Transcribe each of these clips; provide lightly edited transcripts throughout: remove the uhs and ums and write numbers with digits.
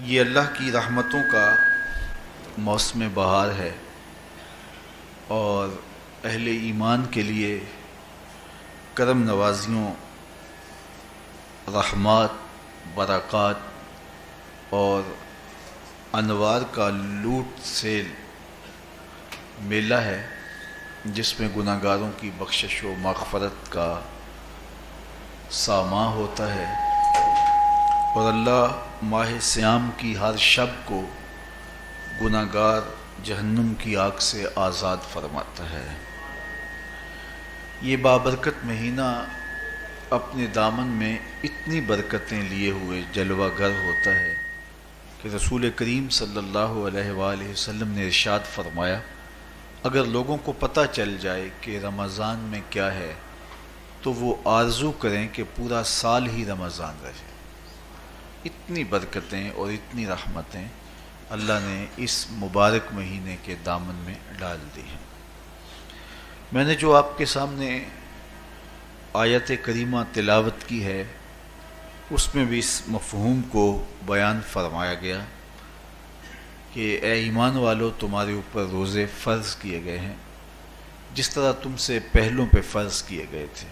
یہ اللہ کی رحمتوں کا موسم بہار ہے اور اہل ایمان کے لیے کرم نوازیوں، رحمات، برکات اور انوار کا لوٹ سے میلہ ہے، جس میں گناہ گاروں کی بخشش و مغفرت کا ساماں ہوتا ہے، اور اللہ ماہ صیام کی ہر شب کو گناہ گار جہنم کی آگ سے آزاد فرماتا ہے۔ یہ بابرکت مہینہ اپنے دامن میں اتنی برکتیں لیے ہوئے جلوہ گر ہوتا ہے کہ رسول کریم صلی اللہ علیہ وآلہ وسلم نے ارشاد فرمایا، اگر لوگوں کو پتہ چل جائے کہ رمضان میں کیا ہے تو وہ آرزو کریں کہ پورا سال ہی رمضان رہے۔ اتنی برکتیں اور اتنی رحمتیں اللہ نے اس مبارک مہینے کے دامن میں ڈال دی ہیں۔ میں نے جو آپ کے سامنے آیت کریمہ تلاوت کی ہے، اس میں بھی اس مفہوم کو بیان فرمایا گیا کہ اے ایمان والو، تمہارے اوپر روزے فرض کیے گئے ہیں جس طرح تم سے پہلوں پہ فرض کیے گئے تھے۔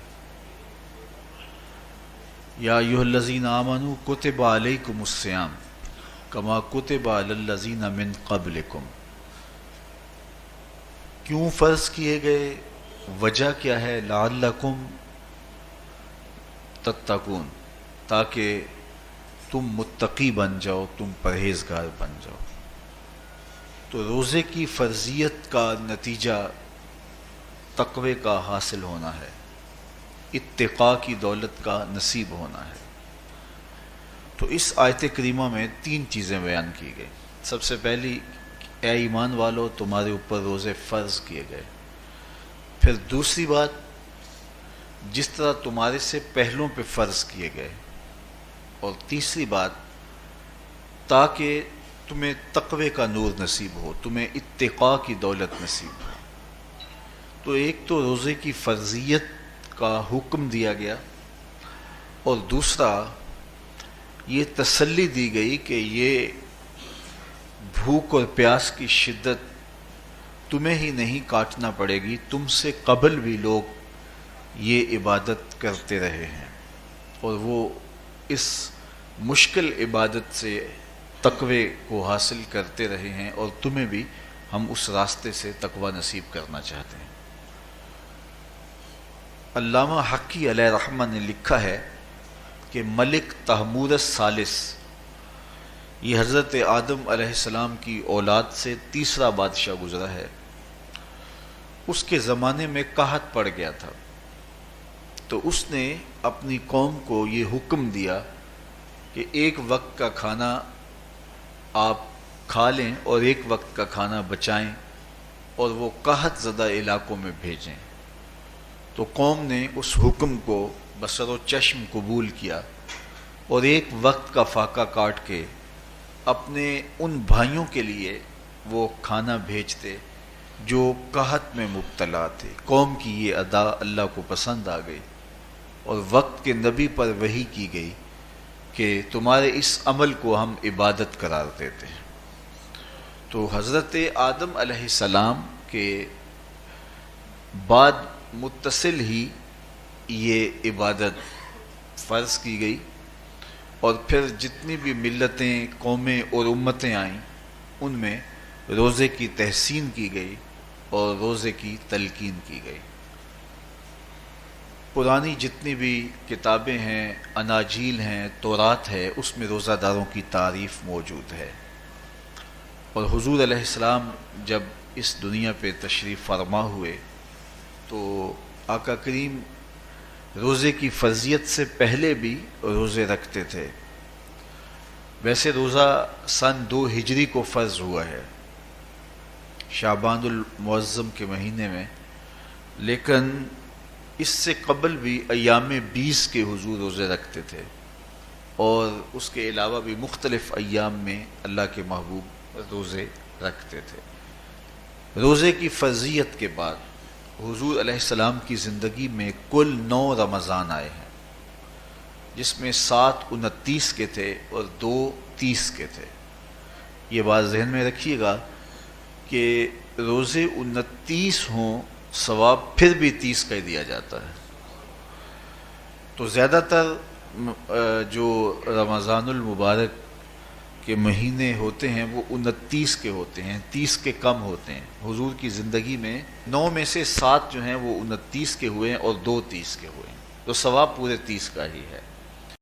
یا ایھا الذین آمنوا کتب علیکم الصیام کما کتب علی الذین من قبلکم۔ کیوں فرض کیے گئے؟ وجہ کیا ہے؟ لعلکم تتقون، تاکہ تم متقی بن جاؤ، تم پرہیزگار بن جاؤ۔ تو روزے کی فرضیت کا نتیجہ تقوی کا حاصل ہونا ہے، اتقاء کی دولت کا نصیب ہونا ہے۔ تو اس آیت کریمہ میں تین چیزیں بیان کی گئی۔ سب سے پہلی، اے ایمان والو، تمہارے اوپر روزے فرض کیے گئے۔ پھر دوسری بات، جس طرح تمہارے سے پہلوں پہ فرض کیے گئے۔ اور تیسری بات، تاکہ تمہیں تقوی کا نور نصیب ہو، تمہیں اتقاء کی دولت نصیب ہو۔ تو ایک تو روزے کی فرضیت کا حکم دیا گیا، اور دوسرا یہ تسلی دی گئی کہ یہ بھوک اور پیاس کی شدت تمہیں ہی نہیں کاٹنا پڑے گی، تم سے قبل بھی لوگ یہ عبادت کرتے رہے ہیں، اور وہ اس مشکل عبادت سے تقوی کو حاصل کرتے رہے ہیں، اور تمہیں بھی ہم اس راستے سے تقوی نصیب کرنا چاہتے ہیں۔ علامہ حقی علیہ رحمہ نے لکھا ہے کہ ملک تحمور الثالث، یہ حضرت آدم علیہ السلام کی اولاد سے تیسرا بادشاہ گزرا ہے، اس کے زمانے میں قحط پڑ گیا تھا، تو اس نے اپنی قوم کو یہ حکم دیا کہ ایک وقت کا کھانا آپ کھا لیں اور ایک وقت کا کھانا بچائیں اور وہ قحط زدہ علاقوں میں بھیجیں۔ تو قوم نے اس حکم کو بصر و چشم قبول کیا اور ایک وقت کا فاقہ کاٹ کے اپنے ان بھائیوں کے لیے وہ کھانا بھیجتے جو قحط میں مبتلا تھے۔ قوم کی یہ ادا اللہ کو پسند آ گئی، اور وقت کے نبی پر وحی کی گئی کہ تمہارے اس عمل کو ہم عبادت قرار دیتے ہیں۔ تو حضرت آدم علیہ السلام کے بعد متصل ہی یہ عبادت فرض کی گئی، اور پھر جتنی بھی ملتیں، قومیں اور امتیں آئیں، ان میں روزے کی تحسین کی گئی اور روزے کی تلقین کی گئی۔ پرانی جتنی بھی کتابیں ہیں، اناجیل ہیں، تورات ہے، اس میں روزہ داروں کی تعریف موجود ہے۔ اور حضور علیہ السلام جب اس دنیا پہ تشریف فرما ہوئے تو آقا کریم روزے کی فرضیت سے پہلے بھی روزے رکھتے تھے۔ ویسے روزہ سن 2 ہجری کو فرض ہوا ہے، شعبان المعظم کے مہینے میں، لیکن اس سے قبل بھی ایام 20 کے حضور روزے رکھتے تھے، اور اس کے علاوہ بھی مختلف ایام میں اللہ کے محبوب روزے رکھتے تھے۔ روزے کی فرضیت کے بعد حضور علیہ السلام کی زندگی میں کل 9 رمضان آئے ہیں، جس میں 7 29 کے تھے اور 2 30 کے تھے۔ یہ بات ذہن میں رکھیے گا کہ روزے 29 ہوں ثواب پھر بھی 30 کا ہی دیا جاتا ہے. تو زیادہ تر جو رمضان المبارک کے مہینے ہوتے ہیں وہ 29 کے ہوتے ہیں، 30 کے کم ہوتے ہیں. حضور کی زندگی میں 9 میں سے 7 جو ہیں وہ 29 کے ہوئے ہیں اور 2 30 کے ہوئے ہیں، تو ثواب پورے 30 کا ہی ہے.